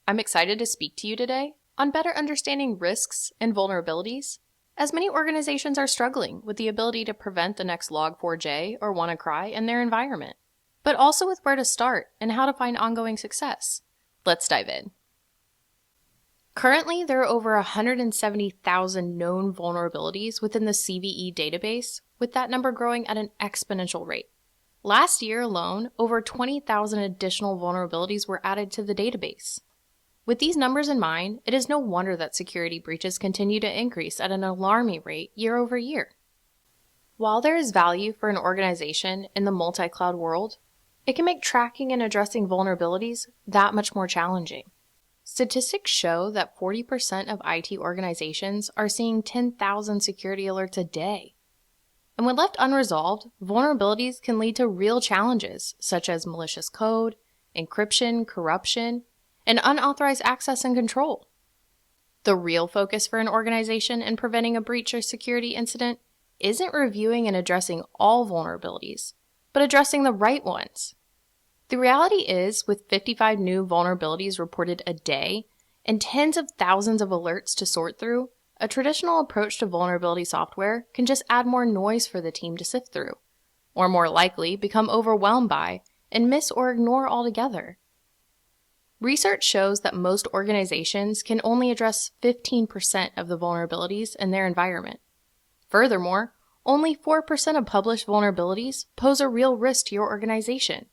I'm excited to speak to you today on better understanding risks and vulnerabilities, as many organizations are struggling with the ability to prevent the next Log4j or WannaCry in their environment, but also with where to start and how to find ongoing success. Let's dive in. Currently, there are over 170,000 known vulnerabilities within the CVE database, with that number growing at an exponential rate. Last year alone, over 20,000 additional vulnerabilities were added to the database. With these numbers in mind, it is no wonder that security breaches continue to increase at an alarming rate year over year. While there is value for an organization in the multi-cloud world, it can make tracking and addressing vulnerabilities that much more challenging. Statistics show that 40% of IT organizations are seeing 10,000 security alerts a day. And when left unresolved, vulnerabilities can lead to real challenges such as malicious code, encryption, corruption, and unauthorized access and control. The real focus for an organization in preventing a breach or security incident isn't reviewing and addressing all vulnerabilities, but addressing the right ones. The reality is, with 55 new vulnerabilities reported a day and tens of thousands of alerts to sort through, a traditional approach to vulnerability software can just add more noise for the team to sift through, or more likely become overwhelmed by and miss or ignore altogether. Research shows that most organizations can only address 15% of the vulnerabilities in their environment. Furthermore, only 4% of published vulnerabilities pose a real risk to your organization.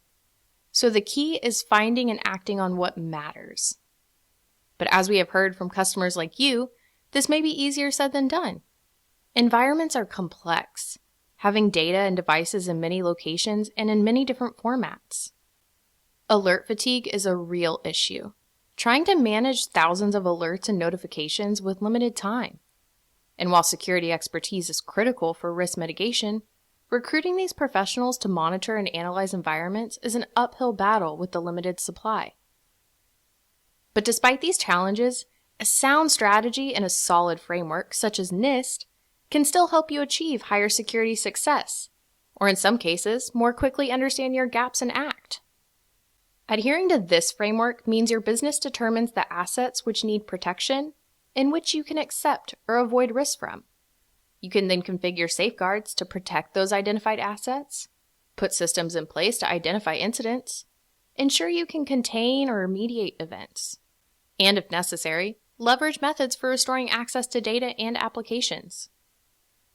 So the key is finding and acting on what matters. But as we have heard from customers like you, this may be easier said than done. Environments are complex, having data and devices in many locations and in many different formats. Alert fatigue is a real issue, trying to manage thousands of alerts and notifications with limited time. And while security expertise is critical for risk mitigation, recruiting these professionals to monitor and analyze environments is an uphill battle with the limited supply. But despite these challenges, a sound strategy and a solid framework such as NIST can still help you achieve higher security success, or in some cases, more quickly understand your gaps and act. Adhering to this framework means your business determines the assets which need protection and which you can accept or avoid risk from. You can then configure safeguards to protect those identified assets, put systems in place to identify incidents, ensure you can contain or remediate events, and if necessary, leverage methods for restoring access to data and applications.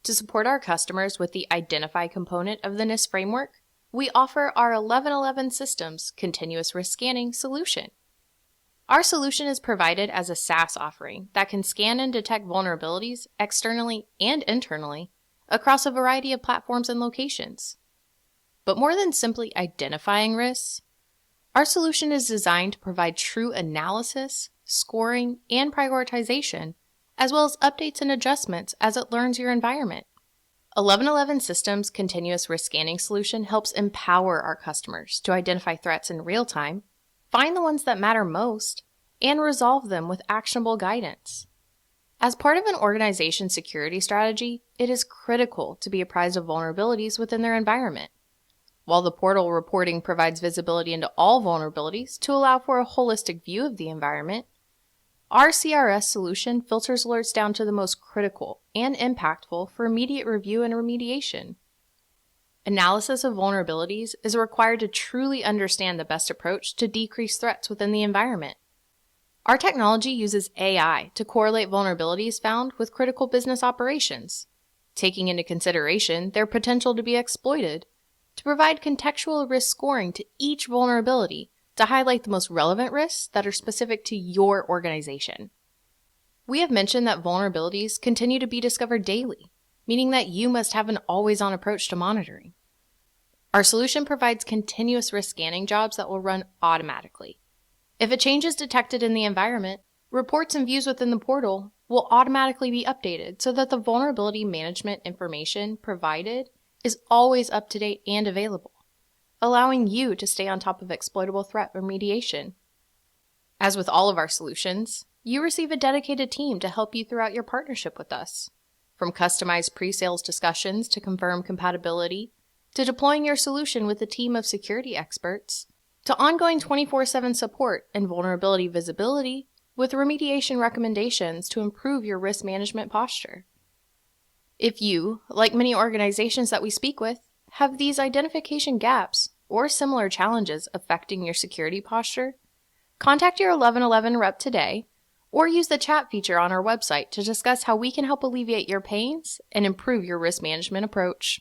To support our customers with the Identify component of the NIST framework, we offer our 1111 Systems Continuous Risk Scanning solution. Our solution is provided as a SaaS offering that can scan and detect vulnerabilities externally and internally across a variety of platforms and locations. But more than simply identifying risks, our solution is designed to provide true analysis, scoring, and prioritization, as well as updates and adjustments as it learns your environment. 1111 Systems Continuous Risk Scanning solution helps empower our customers to identify threats in real time, find the ones that matter most, and resolve them with actionable guidance. As part of an organization's security strategy, it is critical to be apprised of vulnerabilities within their environment. While the portal reporting provides visibility into all vulnerabilities to allow for a holistic view of the environment, our CRS solution filters alerts down to the most critical and impactful for immediate review and remediation. Analysis of vulnerabilities is required to truly understand the best approach to decrease threats within the environment. Our technology uses AI to correlate vulnerabilities found with critical business operations, taking into consideration their potential to be exploited, to provide contextual risk scoring to each vulnerability to highlight the most relevant risks that are specific to your organization. We have mentioned that vulnerabilities continue to be discovered daily, meaning that you must have an always-on approach to monitoring. Our solution provides continuous risk scanning jobs that will run automatically. If a change is detected in the environment, reports and views within the portal will automatically be updated so that the vulnerability management information provided is always up to date and available, allowing you to stay on top of exploitable threat remediation. As with all of our solutions, you receive a dedicated team to help you throughout your partnership with us. From customized pre-sales discussions to confirm compatibility, to deploying your solution with a team of security experts, to ongoing 24/7 support and vulnerability visibility with remediation recommendations to improve your risk management posture. If you, like many organizations that we speak with, have these identification gaps or similar challenges affecting your security posture, contact your 1111 rep today or use the chat feature on our website to discuss how we can help alleviate your pains and improve your risk management approach.